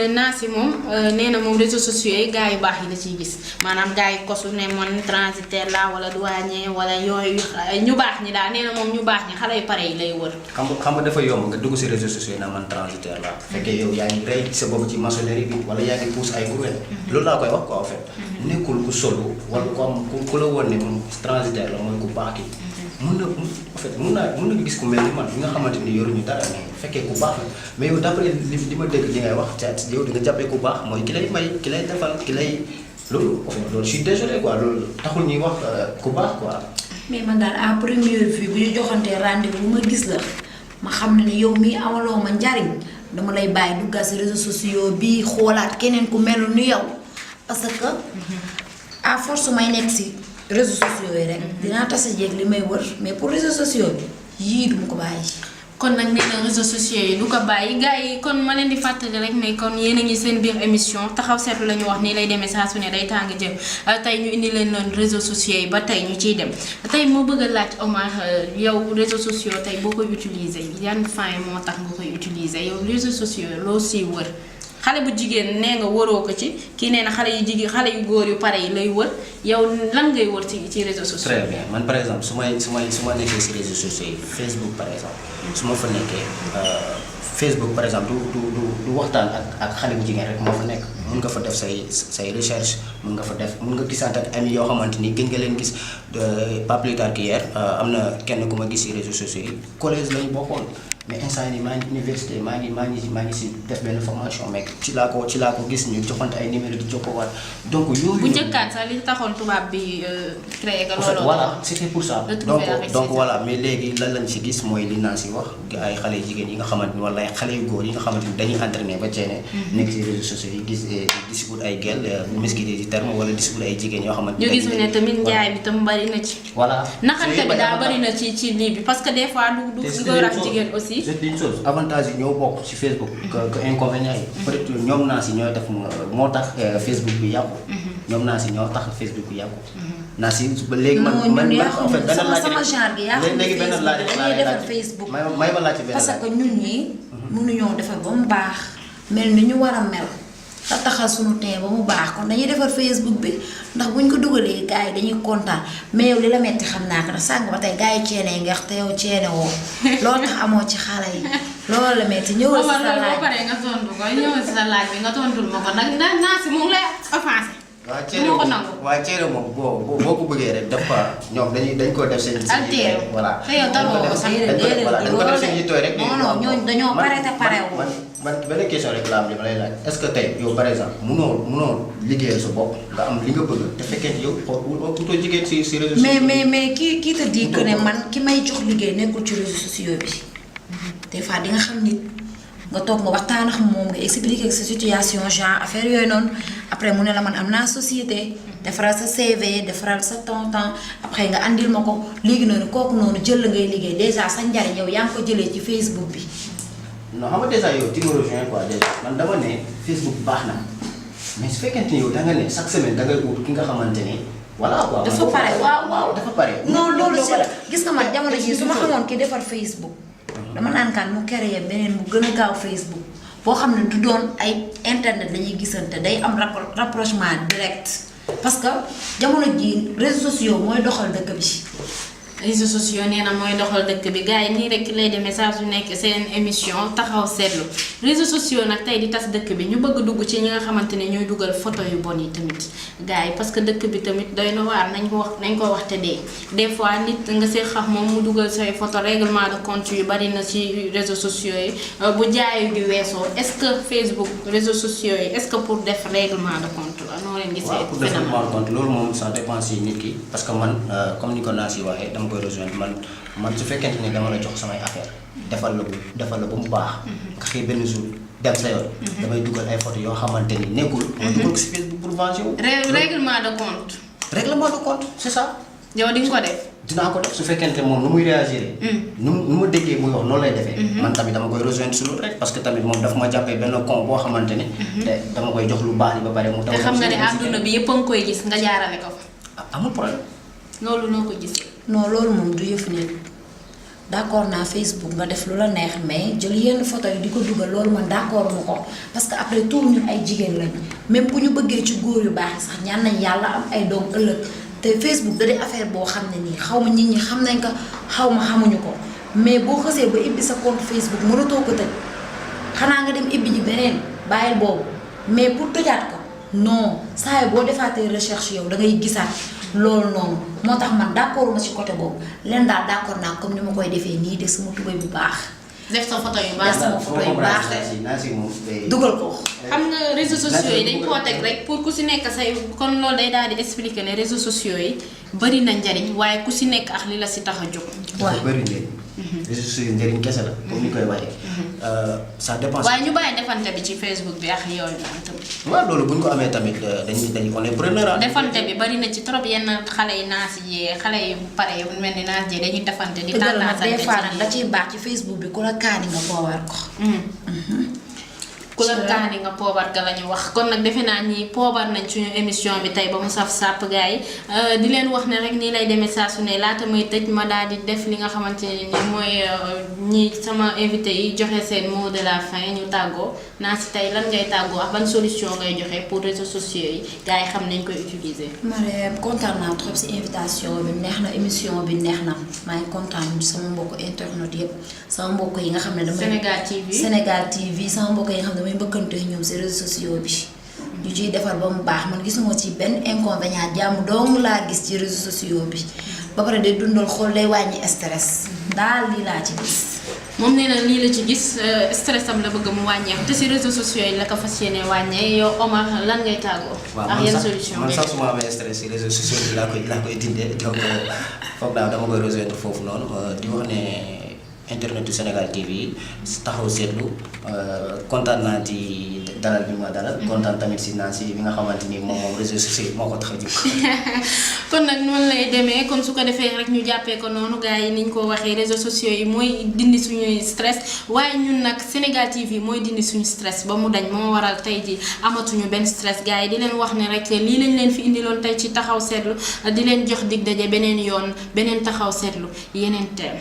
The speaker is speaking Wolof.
Naasi moom nee na moom réseaux sociaux yi gars yu baax yi la ciy gis maanaam gars yi kosu ne man transitaire la wala douanier wala yooyu ñu baax ñi daal nee na moom ñu baax ñi xale yu pare yi lay wër. xam nga dafa yomb nga dugg si réseaux sociaux yi na man transitaire la fekkee yow yaa ngi rey sa bopp ci maçonnerie bi wala yaa ngi pousse ay kuréel. loolu laa koy wax quoi en fait. nekkul ku solo wala ku am ku la woon ne moom transitaire la mooy ku baax ki mun na en fait mun na gis ku mel ni man bi nga xamante ni yoruñu dara mais fekkee ku baax la mais yow d'après li ma dégg li ngay wax yow di nga jàppee ku baax mooy ki lay may ki lay defal ki lay loolu en fait loolu je suis désolé quoi loolu taxul ñuy wax ku baax quoi. mais man daal à première vue bu ñu joxantee rendez-vous ma gis la ma xam ne yow mii amaloo ma njariñ dama lay bàyyi duggal si réseaux sociaux bi xoolaat keneen ku mel ni yow parce que à force may nekk si réseaux sociaux yi rek dinaa tase jeeg li may wër mais pour réseaux sociaux bi yii duma ko bàyyi. kon nag nee na réseaux sociaux yi du ko bàyyi gars yi kon ma leen di fàttali rek mais kon yéen a ngi seen biir émission taxaw seetlu la ñu wax nii lay demee saa su ne day tàng jëm tey ñu indi leen loon réseaux sociaux yi ba tey ñu ciy dem tey moo bëgg a laaj Omar yow réseaux sociaux tey boo koy utiliser yan fin moo tax nga koy utiliser yow réseaux sociaux loo siy wër. xale bu jigéen nee nga wëroo ko ci kii nee na xale yu góor yu pare yi lay wër yow lan ngay wër ci réseaux sociaux. très bien man par exemple su ma nekkee si réseaux sociaux yi Facebook par exemple su ma fa nekkee Facebook par exemple du waxtaan ak xale bu jigéen rek moo fa nekk mun nga fa def say recherche mun nga gisante ak ami yoo xamante ni gën nga leen gis pas plus tard qu'hier am na kenn ku ma gis si réseaux sociaux yi collège lañu bokkoon. mais instant yii maa ngi université maa ngi si def benn formation mais ci laa ko gis ñu joxante ay numéro di jokkoowaat donc yooyu. bu njëkkaan sax li taxoon tubaab bi créé que loolu. voilà c'était pour ça. donc voilà mais léegi lan lañ si gis mooy li naa si wax ay xale yu jigéen yi nga xamante ni wala ay xale yu góor yi nga xamante ni dañuy entraîné ba ceene. nekk si réseaux sociaux yi gis di si wut ay gel mesquité di terme wala di si wut ay jigéen yoo xamante ni. ñu gis ne tamit njaay bi tam bari na ci. voilà naxante bi daa bari na ci lii bi parce que des fois du góor ak jigéen aussi. c'est une chose avantage yi ñoo bokk ci Facebook que inconvénients yi peut-être ñoom naa si ñoo def moo tax Facebook bi yàqu ñoom naa si ñoo tax Facebook bi yàqu naa si ba léegi man en fait benn laaj sama genre gi yàqu léegi benn laaj dañuy defar Facebook may ma laaj benn parce que ñun ñii mënuñoo defar ba mu baax mel ni ñu war a mel te taxal suñu tee ba mu baax kon dañuy defar Facebook bi ndax buñ ko dugalee gars yi dañuy kontaan mais yow li la metti xam naa ko ndax sànq ba tey gars yi ceene yi nga wax te yow ceene woo loolu tax amoo ci xale yi loolu la metti ñëwal si sa laaj ba pare nga tontu ko ñëwal si sa laaj bi nga tontul ma ko nag naa si mu ngi lay offensé. waaw ceene moom boo ko bëggee rek def quoi ñoom dañ ko def seen voilà te yow taloo ko sax dañ ko def seen yittooy rek non ñooñu dañoo pare te pare wu man benn question rek la am li ma lay laaj est-ce que tey yow par exemple munoo liggéeyal sa bopp nga am li nga bëgg te fekkee yow utoo jigéen si réseaux sociaux mais kii te dit que ne man ki may jox liggéey nekkul ci réseaux sociaux bi des fois di nga xam nit nga toog nga waxtaan ak moom nga expliquer sa situation genre affaire yooyu noonu après mu ne la man am naa société defaral sa CV defaral sa temps après nga andil ma ko léegi noonu kooku noonu jël la ngay liggéey déjà sa njariñ yow yaa ngi ko jëlee ci Facebook bi. non xam nga déjà yow tu me rejoins quoi déjà man dama ne Facebook baax na mais su fekkente ni yow da nga ne chaque semaine da ngay ut ki nga xamante ni voilà quoi. dafa pare waaw dafa pare. non loolu si la gis nga man jamono jii su ma xamoon ki defar Facebook. dama naan kaan mu créé beneen mu gën a gaaw Facebook boo xam ne du doon ay internet dañuy gisante day am rapprochement direct parce que jamono jii réseaux sociaux mooy doxal dëkk bi. réseaux sociaux nee na mooy doxal dëkk bi gars yi nii rek lay demee saa su nekk seen émission taxaw seetlu réseaux sociaux nag tey di tas dëkk bi ñu bëgg dugg ci ñi nga xamante ne ñooy dugal photo yu bon yi tamit gars yi parce que dëkk bi tamit doy na waar nañ ko wax te dee des fois nit nga see xam moom mu dugal say photo règlement de compte yu bari na ci réseaux sociaux yi bu jaayu gi weesoo est-ce que Facebook réseaux sociaux yi est-ce que pour def règlement de compte la noo leen gisee. waaw pour def règlement de compte loolu moom ça dépend si nit ki parce que man comme ni ko naa si waxee dama koy rejoindre man su fekkente ni dama la jox samay affaire defal la ba mu baax nga xëy benn jour dem sa yoon damay dugal ay photo yoo xamante ni nekkul ma dugal ko si Facebook pour venger wu règlement de compte c'est ça yow di nga ko def dinaa ko def su fekkente moom nu muy réagir nu ma déggee muy wax noonu lay defee man tamit dama koy rejoindre si loolu rek parce que tamit moom daf ma jàppee benn con boo xamante ni te dama koy jox lu baax li ba pare mu taw te xam nga ne àdduna bi yëpp a ngi koy gis nga jaarale ko fa amul problème loolu noo ko gis non loolu moom du yëfu nit d'accord naa Facebook nga def lu la neex mais jël yenn photo yi di ko dugal loolu man d'accord ma ko parce que après tout ñun ay jigéen lañ même bu ñu bëggee ci góor yu baax yi sax ñaan nañ yàlla am ay doom ëllëg te Facebook da di affaire boo xam ne nii xaw ma nit ñi xam nañ ko xaw ma xamuñu ko mais boo xësee ba ibbi sa compte Facebook mënatoo ko tëj xanaa nga dem ibbi ji beneen bàyyil boobu mais pour tëjaat ko non saa yi boo defaatee recherche yow da ngay gisaat loolu noonu moo tax man d'accord ma ci côté boobu leen daal d'accord naa comme ni ma koy defee nii de sama tubéy bu baax. def sa photo yu baax sama photo yu baax dugal ko. xam nga réseaux sociaux yi dañ koo teg rek pour ku si nekk say kon loolu day daal di expliquer ne réseaux sociaux yi bari na njariñ waaye ku si nekk ak li la si tax a jóg. waaw bari njariñ. réseaux sociaux yi njariñ kese la. comme ni koy waxee. ça dépend. waaye ñu bàyyi defante bi ci Facebook bi ak yooyu noonu tamit. waaw loolu bu ñu ko amee tamit dañuy on est preneur. defante bi bari na ci trop yenn xale yi naas yi xale yu pare yu mel ni naas yi dañuy defante di tànnaasante des fois da ciy baax ci Facebook bi ku la kaani nga boowar ko. ku la kaani nga poobar ga la ñu wax kon nag defe naa ñi poobar nañ suñu émission bi tey ba mu saf sàpp gars yi di leen wax ne rek nii lay demee saa su ne laata may tëj ma daal di def li nga xamante ne ni mooy ñi sama invité yi joxe seen mot de la fin ñu tàggoo naa si tey lan ngay tàggoo ak ban solution ngay joxe pour réseaux sociaux yi gars yi xam nañ koy utiliser. Marème kontaan naa trop si invitation bi neex na émission bi neex na maa ngi kontaan sama mbokku internet yëpp sama mbokk yi nga xam ne damay Sénégal TV sama mbokk yi nga xam ne damay bëggante ñoom si réseaux sociaux bi ñu ciy defar ba mu baax man gisuma ci benn inconvénient jàmm dong laa gis ci réseaux sociaux bi ba pare day dundal xool day wàññi stress daal lii laa ci gis. moom nee na lii la ci gis stress am la bëgg mu wàññeeku te si réseaux sociaux yi la ko fas yéene wàññee yow Omar lan ngay tàggoo. ak yan solution man sax su ma amee stress si réseaux sociaux yi laa koy dindee donc foog naa dama koy rejoindre foofu noonu di wax ne internet du Sénégal TV taxaw seetlu kontaan naa ci dalal bi ma dalal. kontaan tamit si naa si bi nga xamante ni moom réseaux sociaux yi moo ko tax a jóg. kon nag noonu lay demee kon su ko defee rek ñu jàppee ko noonu gars yi niñ ko waxee réseaux sociaux yi mooy dindi suñuy stress waaye ñun nag Sénégal TV mooy dindi suñu stress ba mu dañ moo waral tey ji amatuñu benn stress gars yi di leen wax ne rek lii lañ leen fi indiloon tey ci taxaw seetlu di leen jox dig daje beneen yoon beneen taxaw seetlu yeneen thème.